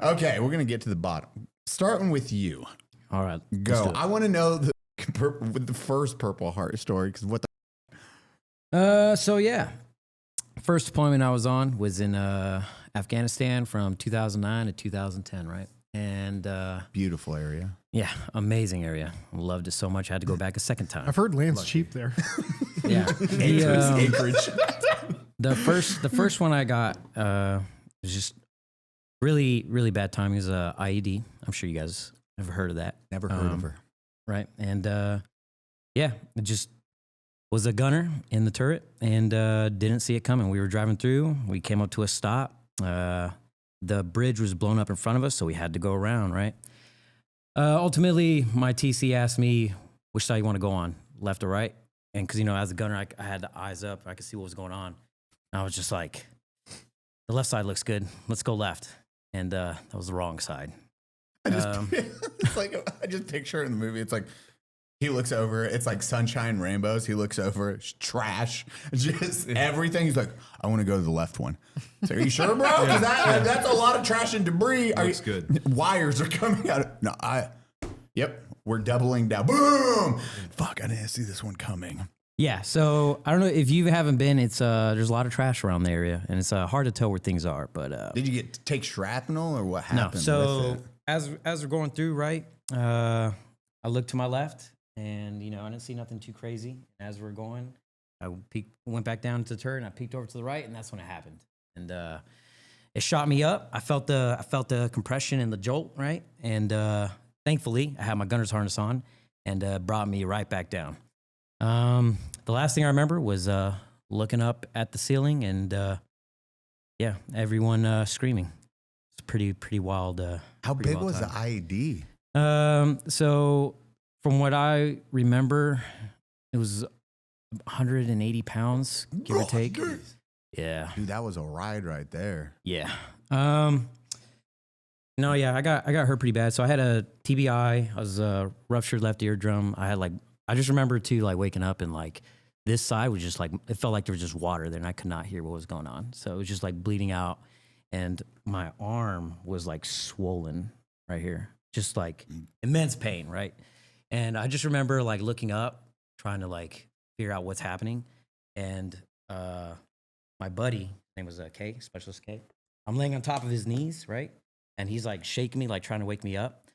Okay, we're gonna get to the bottom. Starting with you. All right, Go. I want to know with the first Purple Heart story because what So yeah, first deployment I was on was in Afghanistan from 2009 to 2010, right? And beautiful area. yeah, amazing area. Loved it so much. I had to go back a second time. I've heard land's cheap there. Yeah, Acreage. the first one I got was just really, really bad timing. It was a IED. I'm sure you guys have heard of that. Never heard of her. Right. And yeah, it just was a gunner in the turret and didn't see it coming. We were driving through. We came up to a stop. The bridge was blown up in front of us, so we had to go around, right? Ultimately, my TC asked me, which side you want to go on, left or right? And because, as a gunner, I had the eyes up. I could see what was going on. And I was just like, the left side looks good. Let's go left. And that was the wrong side. It's like I just picture it in the movie. It's like he looks over. It's like sunshine, rainbows. He looks over. It's trash. Just everything. He's like, I want to go to the left one. So, are you sure, bro? Because that's a lot of trash and debris. Looks good. Wires are coming out. No, Yep. We're doubling down. Boom. Fuck. I didn't see this one coming. Yeah, so I don't know if you haven't been. It's there's a lot of trash around the area, and it's hard to tell where things are. But did you get to take shrapnel or what happened? No. So with it? as we're going through, right, I looked to my left, and I didn't see nothing too crazy. As we're going, I went back down to the turret, and I peeked over to the right, and that's when it happened. And it shot me up. I felt the compression and the jolt, right, and thankfully I had my gunner's harness on, and brought me right back down. The last thing I remember was looking up at the ceiling and yeah, everyone screaming. It's pretty wild. How pretty big wild was time. the IED? So from what I remember, it was 180 pounds, give or take. Yeah. Dude, that was a ride right there. Yeah. No, yeah, I got hurt pretty bad. So I had a TBI. I was ruptured left eardrum. I just remember too, waking up and this side was just it felt like there was just water there and I could not hear what was going on. So it was just bleeding out and my arm was swollen right here, just immense pain, right? And I just remember looking up, trying to figure out what's happening. And my buddy, his name was K, Specialist K. I'm laying on top of his knees, right? And he's shaking me, trying to wake me up.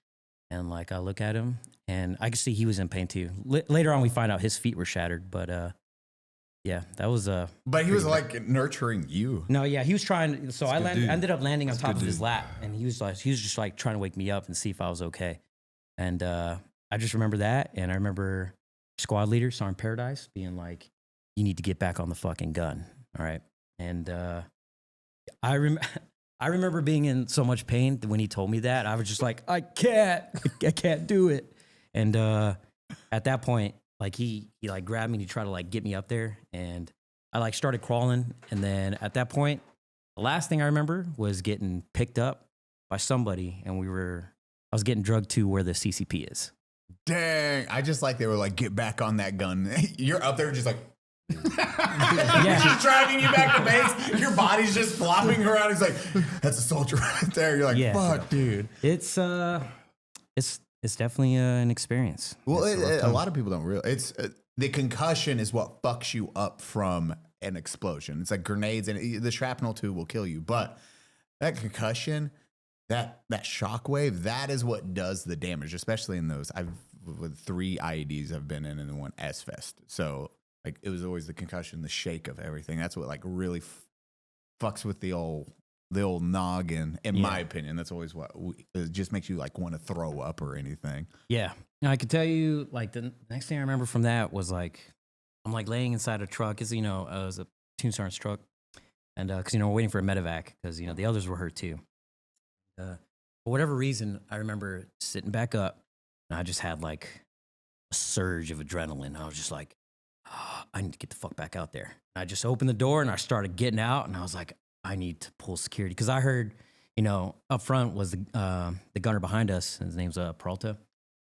And I look at him and I could see he was in pain too. Later on, we find out his feet were shattered, but yeah, that was But he was nurturing you. No, yeah, he was trying. So I ended up landing on That's top of good his dude. lap, and he was just trying to wake me up and see if I was okay. And I just remember that, and I remember squad leader Sergeant Paradise being like, "You need to get back on the fucking gun, all right?" And I remember being in so much pain that when he told me that, I was just like, I can't do it. And at that point, he grabbed me and he tried to get me up there, and I started crawling. And then at that point, the last thing I remember was getting picked up by somebody, and I was getting drugged to where the CCP is. Dang, I just they were get back on that gun. You're up there just Yeah. Just dragging you back to base. Your body's just flopping around. He's like, that's a soldier right there. You're like, Yeah. fuck, dude. It's definitely an experience. Well, It's a lot of people don't realize the concussion is what fucks you up from an explosion. It's like grenades, and the shrapnel too will kill you. But that concussion, that shock wave, that is what does the damage. Especially in those, with 3 IEDs I've been in, and then 1 S-Fest. So it was always the concussion, the shake of everything. That's what really fucks with the old noggin. In my opinion, that's always what it just makes you want to throw up or anything. Yeah. Now, I could tell you, the next thing I remember from that was I'm laying inside a truck. It was a platoon sergeant's truck. And because, we're waiting for a Medevac because, the others were hurt too. For whatever reason, I remember sitting back up and I just had a surge of adrenaline. I was just I need to get the fuck back out there. And I just opened the door and I started getting out and I was like, I need to pull security. Because I heard, up front was the gunner behind us. His name's Peralta.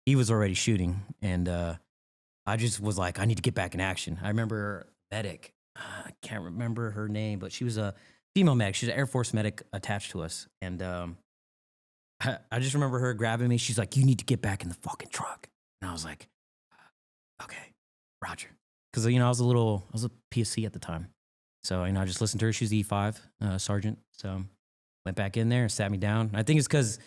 He was already shooting. And I just was like, I need to get back in action. I remember medic. I can't remember her name, but she was a female medic. She's an Air Force medic attached to us. And I just remember her grabbing me. She's like, "You need to get back in the fucking truck." And I was like, "Okay, Roger." Because I was a PSC at the time, so I just listened to her. She was E5 sergeant, so went back in there and sat me down. I think it's because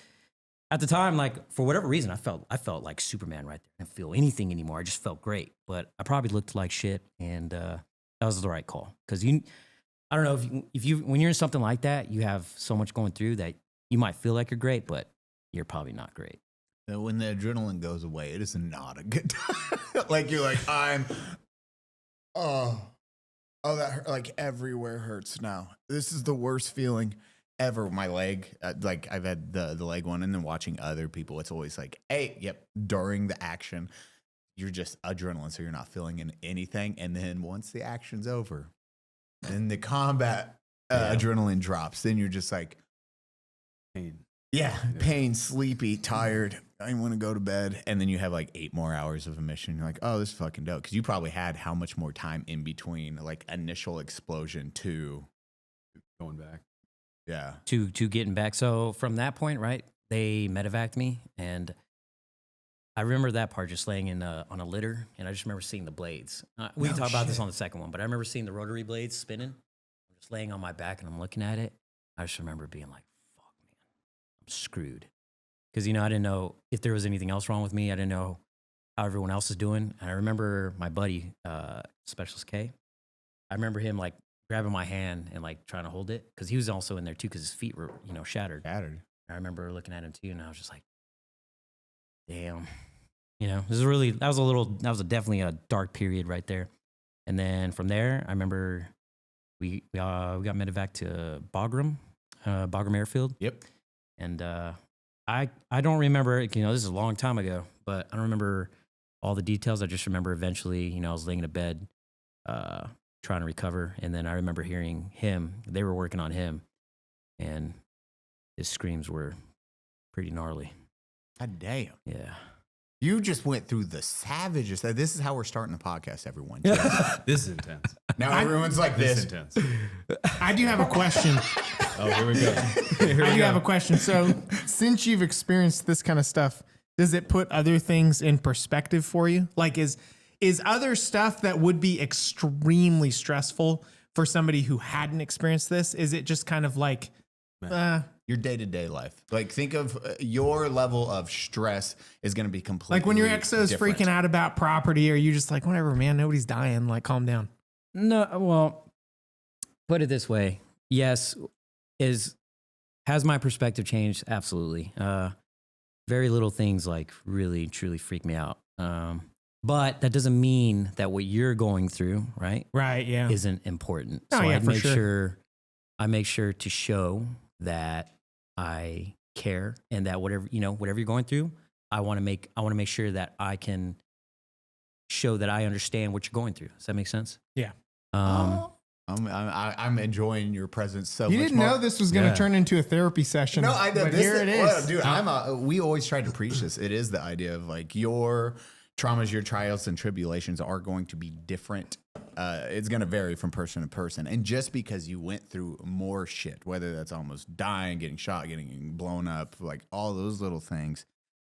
at the time, like for whatever reason, I felt like Superman right there. I didn't feel anything anymore. I just felt great, but I probably looked like shit, and that was the right call. Because I don't know if you when you're in something like that, you have so much going through that you might feel like you're great, but you're probably not great. When the adrenaline goes away, it is not a good time. Like you're like, oh, that hurt. Like everywhere hurts now. This is the worst feeling ever. My leg, like I've had the leg one, and then watching other people, it's always like, hey, yep. During the action, you're just adrenaline, so you're not feeling anything. And then once the action's over, then the combat adrenaline drops. Then you're just like, Pain. yeah, pain, sleepy, tired. I want to go to bed. And then you have like 8 more hours of a mission. You're like, oh, this is fucking dope. Because you probably had how much more time in between like initial explosion to Going back. yeah. To getting back. So from that point, right, they medevaced me, and I remember that part just laying in on a litter, and I just remember seeing the blades. We can talk about this on the second one, but I remember seeing the rotary blades spinning. I'm just laying on my back, and I'm looking at it. I just remember being like, fuck, man, I'm screwed. Because, I didn't know if there was anything else wrong with me. I didn't know how everyone else is doing. And I remember my buddy, Specialist K, I remember him like grabbing my hand and like trying to hold it, because he was also in there too, because his feet were, shattered. I remember looking at him too, and I was just like, damn. That was definitely a dark period right there. And then from there, I remember we got medevac to Bagram Airfield. Yep. And I don't remember, this is a long time ago, but I don't remember all the details. I just remember eventually, I was laying in a bed trying to recover. And then I remember hearing they were working on him, and his screams were pretty gnarly. God damn. Yeah. You just went through the savages. This is how we're starting the podcast, everyone. This is intense. Now everyone's like This this. is intense. I do have a question. Oh, here we go. I do have a question. So, since you've experienced this kind of stuff, does it put other things in perspective for you? Like, is other stuff that would be extremely stressful for somebody who hadn't experienced this? Is it just kind of like, Your day-to-day life. Like, think of your level of stress is going to be completely like when your exo's different. freaking out about property, or you just like, whatever, man, nobody's dying. Like, calm down. No, well, put it this way. Yes, has my perspective changed? Absolutely. Very little things like really, truly freak me out. But that doesn't mean that what you're going through, right? Right. Yeah. Isn't important. Oh, So yeah, I make sure to show that I care, and that whatever you're going through, I want to make sure that I can show that I understand what you're going through. Does that make sense? Yeah. I'm enjoying your presence so much. You didn't more. know this was going to turn into a therapy session. No, I know. But here it is. Well, dude, we always try to preach this. It is the idea of like your traumas, your trials and tribulations are going to be different. It's going to vary from person to person. And just because you went through more shit, whether that's almost dying, getting shot, getting blown up, like all those little things,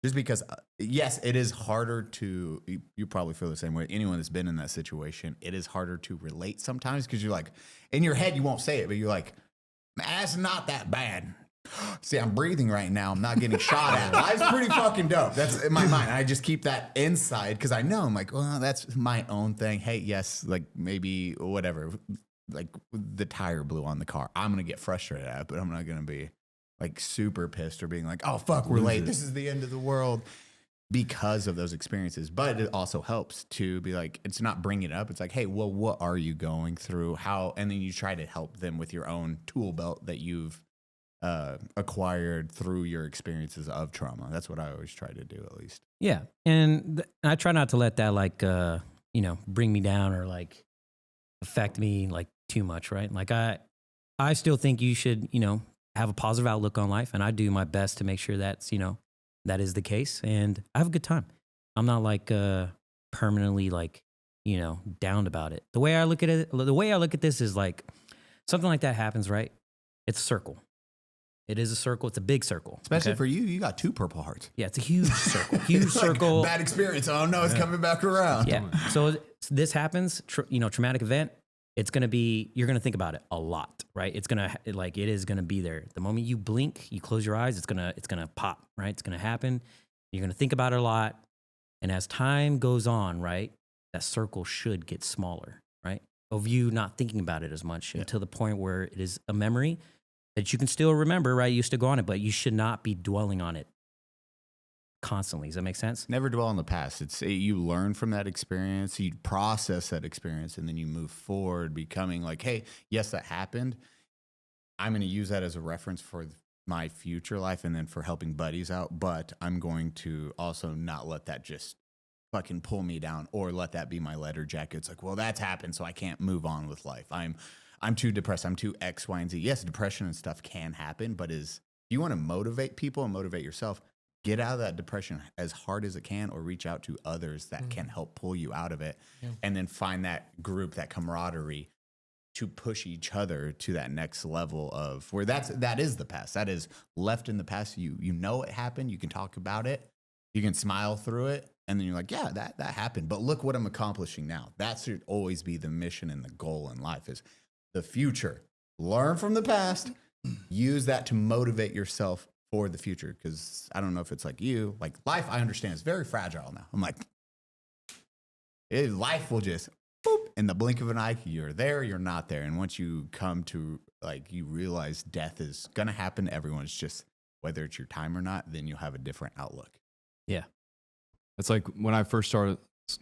just because, yes, it is harder to, you probably feel the same way. Anyone that's been in that situation, it is harder to relate sometimes, because you're like, in your head, you won't say it, but you're like, that's not that bad. See, I'm breathing right now. I'm not getting shot at. Life's pretty fucking dope. That's in my mind. I just keep that inside because I know I'm like, well, that's my own thing. Hey, yes, like maybe whatever. Like the tire blew on the car. I'm going to get frustrated at it, but I'm not going to be like super pissed or being like, oh, fuck, we're late. This is the end of the world because of those experiences. But it also helps to be like, it's not bringing it up. It's like, hey, well, what are you going through? How? And then you try to help them with your own tool belt that you've acquired through your experiences of trauma. That's what I always try to do, at least. Yeah. And I try not to let that like, bring me down or like affect me like too much. Right. Like I still think you should, have a positive outlook on life. And I do my best to make sure that's, that is the case. And I have a good time. I'm not like, permanently like, down about it. The way I look at this is like something like that happens, right? It's a circle. It is a circle. It's a big circle. Especially okay? for you got 2 Purple Hearts. Yeah, it's a huge circle. Huge circle. Bad experience. Oh no, it's coming back around. Yeah. So this happens, traumatic event. It's going to be, you're going to think about it a lot, right? It's going to it is going to be there. The moment you blink, you close your eyes, it's going to pop, right? It's going to happen. You're going to think about it a lot. And as time goes on, right, that circle should get smaller, right? Of you not thinking about it as much until the point where it is a memory that you can still remember, right? You still go on it, but you should not be dwelling on it constantly. Does that make sense? Never dwell on the past. It's you learn from that experience, you process that experience, and then you move forward, becoming like, hey, yes, that happened. I'm going to use that as a reference for my future life and then for helping buddies out. But I'm going to also not let that just fucking pull me down or let that be my letter jacket. It's like, well, that's happened, so I can't move on with life. I'm too depressed. I'm too X, Y, and Z. Yes, depression and stuff can happen, but if you want to motivate people and motivate yourself, get out of that depression as hard as it can, or reach out to others that can help pull you out of it. Yeah. And then find that group, that camaraderie to push each other to that next level of where that is the past. That is left in the past. You know it happened. You can talk about it. You can smile through it. And then you're like, yeah, that happened. But look what I'm accomplishing now. That should always be the mission and the goal in life is the future. Learn from the past. Use that to motivate yourself for the future, because I don't know if it's like you, like life, I understand is very fragile now. I'm like, life will just boop in the blink of an eye. You're there, you're not there. And once you come to you realize death is gonna happen to everyone. It's just whether it's your time or not, then you'll have a different outlook. Yeah. It's like when I first started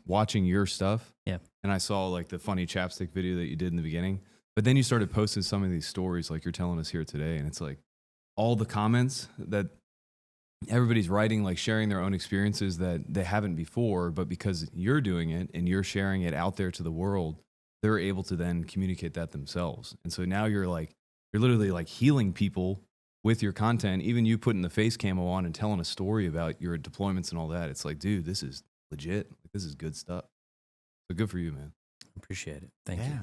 watching your stuff. Yeah. And I saw like the funny chapstick video that you did in the beginning, but then you started posting some of these stories like you're telling us here today. And it's like, all the comments that everybody's writing, like sharing their own experiences that they haven't before, but because you're doing it and you're sharing it out there to the world, they're able to then communicate that themselves. And so now you're literally like healing people with your content. Even you putting the face camo on and telling a story about your deployments and all that. It's like, dude, this is legit. This is good stuff. So good for you, man. Appreciate it. Thank you.